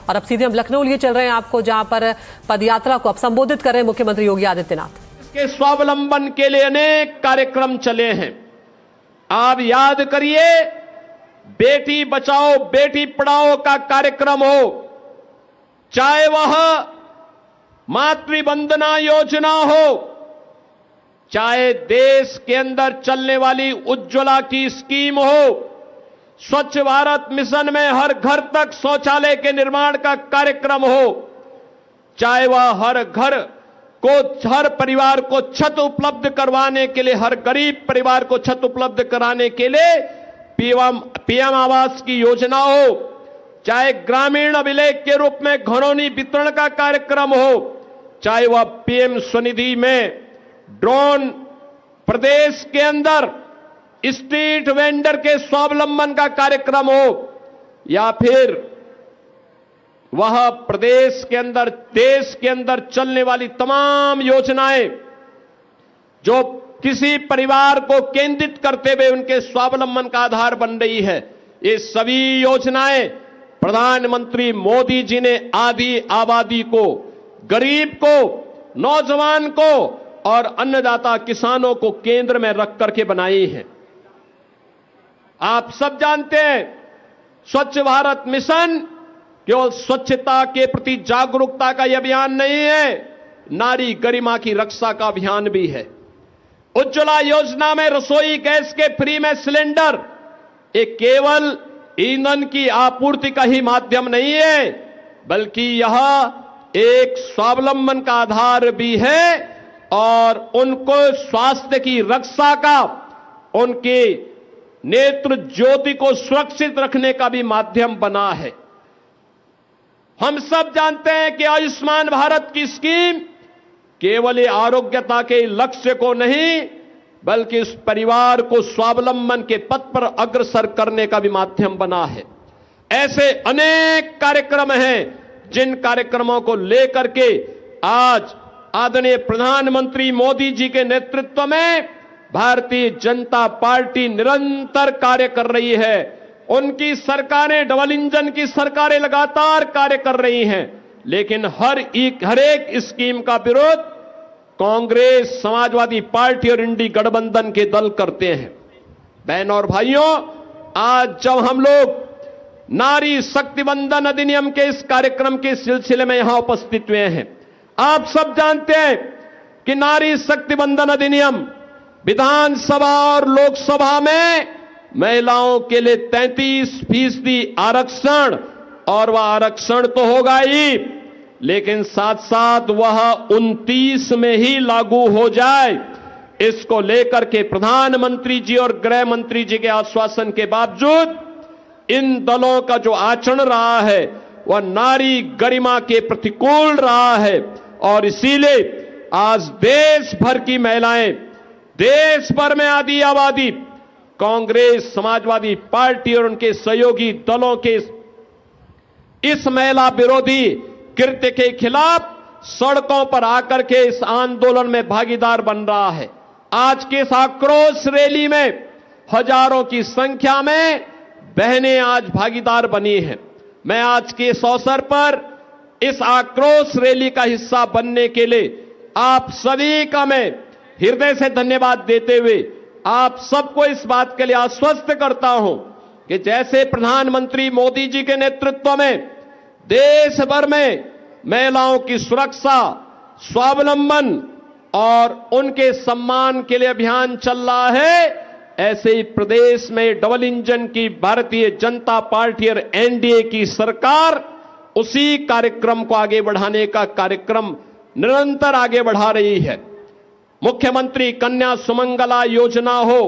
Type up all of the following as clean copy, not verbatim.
और अब सीधे हम लखनऊ लिए चल रहे हैं आपको, जहां पर पदयात्रा को अब संबोधित कर रहे हैं मुख्यमंत्री योगी आदित्यनाथ। इसके स्वावलंबन के लिए अनेक कार्यक्रम चले हैं। आप याद करिए, बेटी बचाओ बेटी पढ़ाओ का कार्यक्रम हो, चाहे वह मातृवंदना योजना हो, चाहे देश के अंदर चलने वाली उज्ज्वला की स्कीम हो, स्वच्छ भारत मिशन में हर घर तक शौचालय के निर्माण का कार्यक्रम हो, चाहे वह हर घर को, हर परिवार को छत उपलब्ध करवाने के लिए, हर गरीब परिवार को छत उपलब्ध कराने के लिए पीएम आवास की योजना हो, चाहे ग्रामीण अभिलेख के रूप में घरौनी वितरण का कार्यक्रम हो, चाहे वह पीएम स्वनिधि में ड्रोन प्रदेश के अंदर स्ट्रीट वेंडर के स्वावलंबन का कार्यक्रम हो, या फिर वह प्रदेश के अंदर, देश के अंदर चलने वाली तमाम योजनाएं जो किसी परिवार को केंद्रित करते हुए उनके स्वावलंबन का आधार बन रही है, ये सभी योजनाएं प्रधानमंत्री मोदी जी ने आधी आबादी को, गरीब को, नौजवान को और अन्नदाता किसानों को केंद्र में रख करके बनाई है। आप सब जानते हैं, स्वच्छ भारत मिशन केवल स्वच्छता के प्रति जागरूकता का यह अभियान नहीं है, नारी गरिमा की रक्षा का अभियान भी है। उज्ज्वला योजना में रसोई गैस के फ्री में सिलेंडर एक केवल ईंधन की आपूर्ति का ही माध्यम नहीं है, बल्कि यह एक स्वावलंबन का आधार भी है और उनको स्वास्थ्य की रक्षा का, उनके नेत्र ज्योति को सुरक्षित रखने का भी माध्यम बना है। हम सब जानते हैं कि आयुष्मान भारत की स्कीम केवल ये आरोग्यता के लक्ष्य को नहीं, बल्कि उस परिवार को स्वावलंबन के पथ पर अग्रसर करने का भी माध्यम बना है। ऐसे अनेक कार्यक्रम हैं जिन कार्यक्रमों को लेकर के आज आदरणीय प्रधानमंत्री मोदी जी के नेतृत्व में भारतीय जनता पार्टी निरंतर कार्य कर रही है। उनकी सरकारें, डबल इंजन की सरकारें लगातार कार्य कर रही हैं, लेकिन हर एक स्कीम का विरोध कांग्रेस, समाजवादी पार्टी और इंडी गठबंधन के दल करते हैं। बहनों और भाइयों, आज जब हम लोग नारी शक्ति वंदन अधिनियम के इस कार्यक्रम के सिलसिले में यहां उपस्थित हुए हैं, आप सब जानते हैं कि नारी शक्ति वंदन अधिनियम विधानसभा और लोकसभा में महिलाओं के लिए 33% आरक्षण, और वह आरक्षण तो होगा ही, लेकिन साथ साथ वह 29 में ही लागू हो जाए, इसको लेकर के प्रधानमंत्री जी और गृह मंत्री जी के आश्वासन के बावजूद इन दलों का जो आचरण रहा है वह नारी गरिमा के प्रतिकूल रहा है। और इसीलिए आज देश भर की महिलाएं, देश भर में आधी आबादी कांग्रेस, समाजवादी पार्टी और उनके सहयोगी दलों के इस महिला विरोधी कृत्य के खिलाफ सड़कों पर आकर के इस आंदोलन में भागीदार बन रहा है। आज के इस आक्रोश रैली में हजारों की संख्या में बहनें आज भागीदार बनी हैं। मैं आज के इस अवसर पर इस आक्रोश रैली का हिस्सा बनने के लिए आप सभी का मैं हृदय से धन्यवाद देते हुए आप सबको इस बात के लिए आश्वस्त करता हूं कि जैसे प्रधानमंत्री मोदी जी के नेतृत्व में देश भर में महिलाओं की सुरक्षा, स्वावलंबन और उनके सम्मान के लिए अभियान चल रहा है, ऐसे ही प्रदेश में डबल इंजन की भारतीय जनता पार्टी और एनडीए की सरकार उसी कार्यक्रम को आगे बढ़ाने का कार्यक्रम निरंतर आगे बढ़ा रही है। मुख्यमंत्री कन्या सुमंगला योजना हो,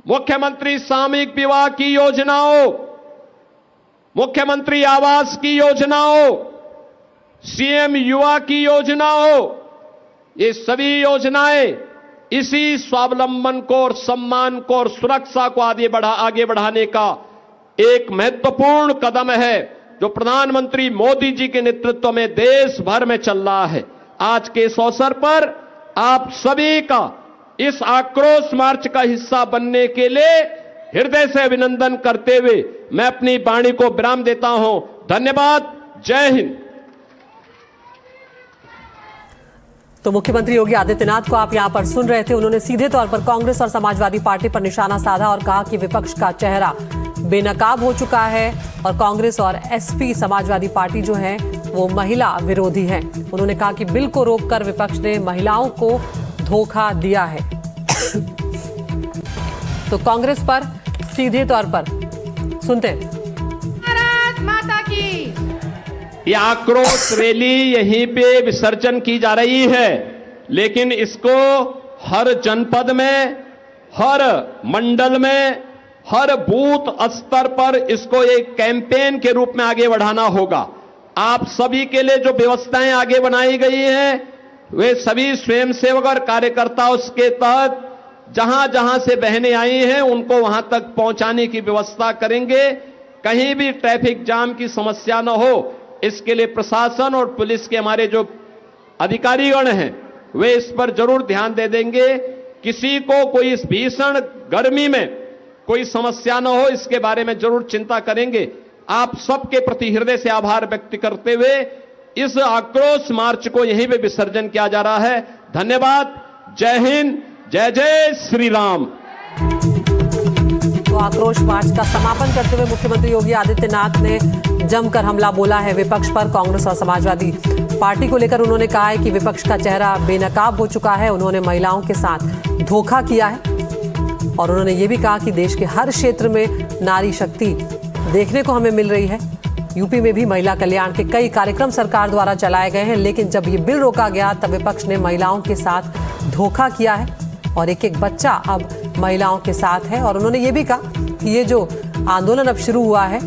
मुख्यमंत्री सामूहिक विवाह की योजना हो, मुख्यमंत्री आवास की योजना हो, सीएम युवा की योजना हो, ये सभी योजनाएं इसी स्वावलंबन को और सम्मान को और सुरक्षा को आगे बढ़ाने का एक महत्वपूर्ण कदम है जो प्रधानमंत्री मोदी जी के नेतृत्व में देश भर में चल रहा है। आज के इस अवसर पर आप सभी का इस आक्रोश मार्च का हिस्सा बनने के लिए हृदय से अभिनंदन करते हुए मैं अपनी वाणी को विराम देता हूं। धन्यवाद। जय हिंद। तो मुख्यमंत्री योगी आदित्यनाथ को आप यहां पर सुन रहे थे। उन्होंने सीधे तौर पर कांग्रेस और समाजवादी पार्टी पर निशाना साधा और कहा कि विपक्ष का चेहरा बेनकाब हो चुका है और कांग्रेस और एसपी समाजवादी पार्टी जो है वो महिला विरोधी है। उन्होंने कहा कि बिल को रोककर विपक्ष ने महिलाओं को धोखा दिया है। तो कांग्रेस पर सीधे तौर पर सुनते हैं। भारत माता की। ये आक्रोश रैली यहीं पे विसर्जन की जा रही है, लेकिन इसको हर जनपद में, हर मंडल में, हर बूथ स्तर पर इसको एक कैंपेन के रूप में आगे बढ़ाना होगा। आप सभी के लिए जो व्यवस्थाएं आगे बनाई गई हैं, वे सभी स्वयंसेवक और कार्यकर्ता उसके तहत जहां जहां से बहनें आई हैं उनको वहां तक पहुंचाने की व्यवस्था करेंगे। कहीं भी ट्रैफिक जाम की समस्या न हो, इसके लिए प्रशासन और पुलिस के हमारे जो अधिकारीगण हैं वे इस पर जरूर ध्यान दे देंगे। किसी को कोई इस भीषण गर्मी में कोई समस्या न हो, इसके बारे में जरूर चिंता करेंगे। आप सबके प्रति हृदय से आभार व्यक्त करते हुए इस आक्रोश मार्च को यहीं पे विसर्जन किया जा रहा है। धन्यवाद। जय हिंद। जय जय श्री राम। तो आक्रोश मार्च का समापन करते हुए मुख्यमंत्री योगी आदित्यनाथ ने जमकर हमला बोला है विपक्ष पर। कांग्रेस और समाजवादी पार्टी को लेकर उन्होंने कहा है कि विपक्ष का चेहरा बेनकाब हो चुका है। उन्होंने महिलाओं के साथ धोखा किया है और उन्होंने ये भी कहा कि देश के हर क्षेत्र में नारी शक्ति देखने को हमें मिल रही है। यूपी में भी महिला कल्याण के कई कार्यक्रम सरकार द्वारा चलाए गए हैं, लेकिन जब ये बिल रोका गया तब विपक्ष ने महिलाओं के साथ धोखा किया है और एक एक बच्चा अब महिलाओं के साथ है। और उन्होंने ये भी कहा कि ये जो आंदोलन अब शुरू हुआ है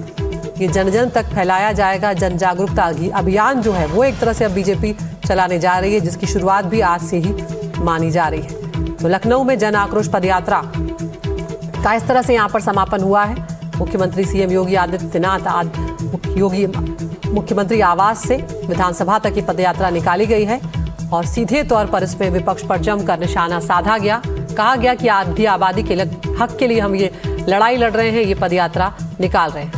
ये जन जन तक फैलाया जाएगा। जन जागरूकता अभियान जो है वो एक तरह से अब बीजेपी चलाने जा रही है, जिसकी शुरुआत भी आज से ही मानी जा रही है। तो लखनऊ में जन आक्रोश पदयात्रा का इस तरह से यहाँ पर समापन हुआ है। मुख्यमंत्री सीएम योगी आदित्यनाथ आज मुख्यमंत्री आवास से विधानसभा तक की पदयात्रा निकाली गई है और सीधे तौर पर इसमें विपक्ष पर जमकर निशाना साधा गया। कहा गया कि आधी आबादी के हक के लिए हम ये लड़ाई लड़ रहे हैं, ये पदयात्रा निकाल रहे हैं।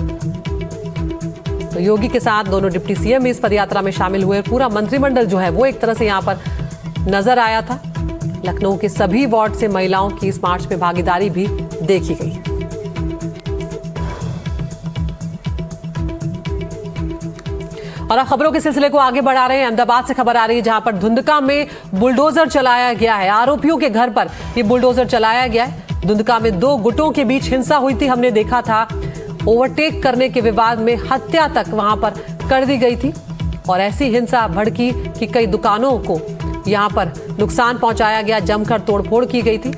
तो योगी के साथ दोनों डिप्टी सीएम भी इस पदयात्रा में शामिल हुए। पूरा मंत्रिमंडल जो है वो एक तरह से यहाँ पर नजर आया था। लखनऊ के सभी वार्ड से महिलाओं की इस मार्च में भागीदारी भी देखी गई। और अब खबरों के सिलसिले को आगे बढ़ा रहे हैं। अहमदाबाद से खबर आ रही है जहां पर धुंधका में बुलडोजर चलाया गया है। आरोपियों के घर पर ये बुलडोजर चलाया गया है। धुंधका में दो गुटों के बीच हिंसा हुई थी, हमने देखा था। ओवरटेक करने के विवाद में हत्या तक वहां पर कर दी गई थी और ऐसी हिंसा भड़की कि कई दुकानों को यहां पर नुकसान पहुंचाया गया, जमकर तोड़फोड़ की गई थी।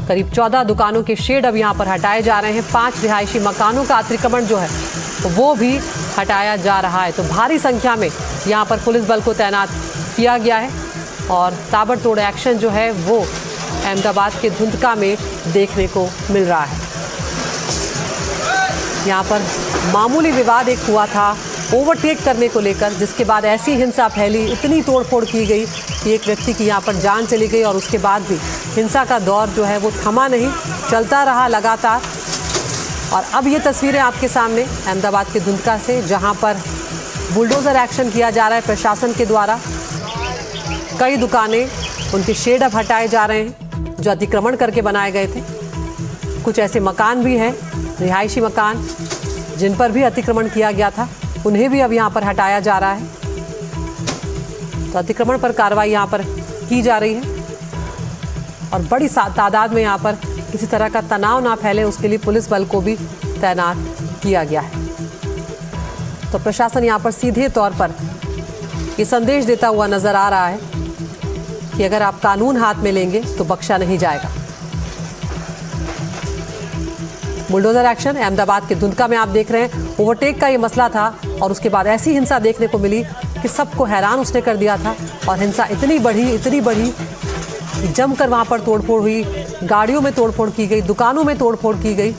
करीब 14 दुकानों के शेड अब यहां पर हटाए जा रहे हैं। 5 रिहायशी मकानों का अतिक्रमण जो है वो भी हटाया जा रहा है। तो भारी संख्या में यहां पर पुलिस बल को तैनात किया गया है और ताबड़तोड़ एक्शन जो है वो अहमदाबाद के धुंधका में देखने को मिल रहा है। यहाँ पर मामूली विवाद एक हुआ था ओवरटेक करने को लेकर, जिसके बाद ऐसी हिंसा फैली, इतनी तोड़फोड़ की गई कि एक व्यक्ति की यहाँ पर जान चली गई और उसके बाद भी हिंसा का दौर जो है वो थमा नहीं, चलता रहा लगातार। और अब ये तस्वीरें आपके सामने अहमदाबाद के धुंधका से, जहाँ पर बुलडोजर एक्शन किया जा रहा है प्रशासन के द्वारा। कई दुकानें, उनके शेड अब हटाए जा रहे हैं जो अतिक्रमण करके बनाए गए थे। कुछ ऐसे मकान भी हैं, रिहायशी मकान, जिन पर भी अतिक्रमण किया गया था, उन्हें भी अब यहाँ पर हटाया जा रहा है। तो अतिक्रमण पर कार्रवाई यहाँ पर की जा रही है और बड़ी तादाद में यहाँ पर किसी तरह का तनाव ना फैले, उसके लिए पुलिस बल को भी तैनात किया गया है। तो प्रशासन यहाँ पर सीधे तौर पर ये संदेश देता हुआ नजर आ रहा है कि अगर आप कानून हाथ में लेंगे तो बख्शा नहीं जाएगा। बुलडोजर एक्शन अहमदाबाद के धुंधका में आप देख रहे हैं। ओवरटेक का ये मसला था और उसके बाद ऐसी हिंसा देखने को मिली कि सबको हैरान उसने कर दिया था और हिंसा इतनी बढ़ी कि जमकर वहां पर तोड़फोड़ हुई, गाड़ियों में तोड़फोड़ की गई, दुकानों में तोड़फोड़ की गई।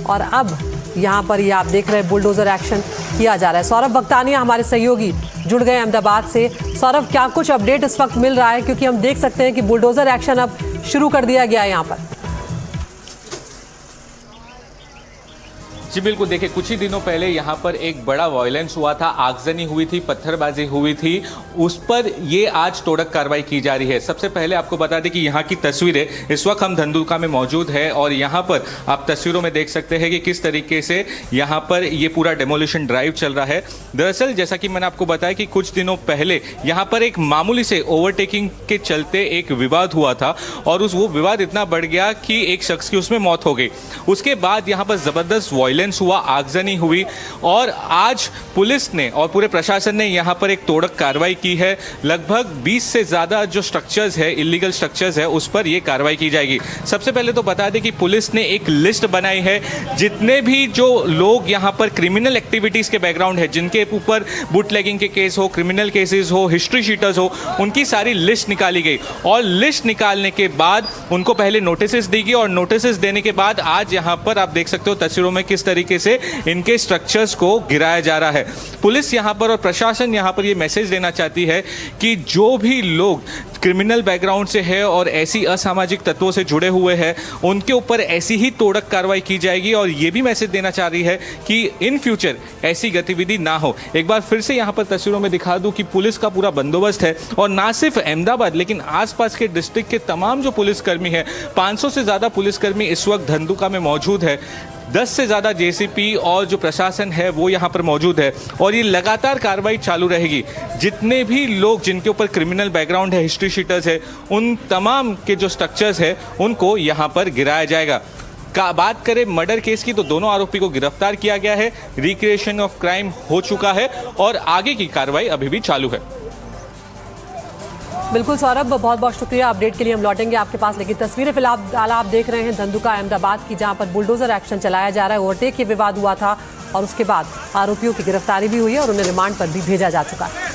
और अब यहाँ पर ये आप देख रहे हैं बुलडोजर एक्शन किया जा रहा है। सौरभ बख्तानिया हमारे सहयोगी जुड़ गए अहमदाबाद से। सौरभ, क्या कुछ अपडेट इस वक्त मिल रहा है, क्योंकि हम देख सकते हैं कि बुलडोजर एक्शन अब शुरू कर दिया गया है यहाँ पर। जी बिल्कुल, देखिए कुछ ही दिनों पहले यहाँ पर एक बड़ा वायलेंस हुआ था, आगजनी हुई थी, पत्थरबाजी हुई थी, उस पर ये आज तोड़क कार्रवाई की जा रही है। सबसे पहले आपको बता दें कि यहाँ की तस्वीरें, इस वक्त हम धंधुका में मौजूद है और यहाँ पर आप तस्वीरों में देख सकते हैं कि किस तरीके से यहाँ पर ये पूरा डेमोलिशन ड्राइव चल रहा है। दरअसल जैसा कि मैंने आपको बताया कि कुछ दिनों पहले यहाँ पर एक मामूली से ओवरटेकिंग के चलते एक विवाद हुआ था और वो विवाद इतना बढ़ गया कि एक शख्स की उसमें मौत हो गई। उसके बाद यहाँ पर ज़बरदस्त वायलेंस हुआ, आगजनी हुई और आज पुलिस ने और पूरे प्रशासन ने यहाँ पर एक तोड़क कार्रवाई की है। लगभग 20 से ज़्यादा जो स्ट्रक्चर्स है, इलीगल स्ट्रक्चर्स है, उस पर ये कार्रवाई की जाएगी। सबसे पहले तो बता दें कि पुलिस ने एक लिस्ट बनाई है, जितने भी जो लोग यहाँ पर क्रिमिनल एक्टिविटीज़ के बैकग्राउंड है, जिनके ऊपर बुटलेगिंग के केस हो, क्रिमिनल केसेस हो, हिस्ट्री शीटर्स हो, उनकी सारी लिस्ट निकाली गई और लिस्ट निकालने के बाद उनको पहले नोटिस दी गई और नोटिस देने के बाद आज यहाँ पर आप देख सकते हो तस्वीरों में किस तरीके से इनके स्ट्रक्चर्स को गिराया जा रहा है। पुलिस यहाँ पर और प्रशासन यहाँ पर ये मैसेज देना चाहती है कि जो भी लोग क्रिमिनल बैकग्राउंड से है और ऐसी असामाजिक तत्वों से जुड़े हुए हैं, उनके ऊपर ऐसी ही तोड़क कार्रवाई की जाएगी और ये भी मैसेज देना चाह रही है कि इन फ्यूचर ऐसी गतिविधि ना हो। एक बार फिर से यहाँ पर तस्वीरों में दिखा दूं कि पुलिस का पूरा बंदोबस्त है और ना सिर्फ अहमदाबाद लेकिन आसपास के डिस्ट्रिक्ट के तमाम जो पुलिसकर्मी हैं, 500 से ज़्यादा पुलिसकर्मी इस वक्त धंधुका में मौजूद है। 10 से ज़्यादा जेसीपी और जो प्रशासन है वो यहाँ पर मौजूद है और ये लगातार कार्रवाई चालू रहेगी। जितने भी लोग जिनके ऊपर क्रिमिनल बैकग्राउंड है, हिस्ट्री शीटर्स है, उन तमाम के जो स्ट्रक्चर्स है उनको यहाँ पर गिराया जाएगा। बात करें मर्डर केस की तो दोनों आरोपी को गिरफ्तार किया गया है, रिक्रिएशन ऑफ क्राइम हो चुका है और आगे की कार्रवाई अभी भी चालू है। बिल्कुल सौरभ, बहुत बहुत शुक्रिया। अपडेट के लिए हम लौटेंगे आपके पास, लेकिन तस्वीरें फिलहाल आप देख रहे हैं धंधुका अहमदाबाद की, जहां पर बुलडोजर एक्शन चलाया जा रहा है। ओवरटेक के विवाद हुआ था और उसके बाद आरोपियों की गिरफ्तारी भी हुई है और उन्हें रिमांड पर भी भेजा जा चुका है।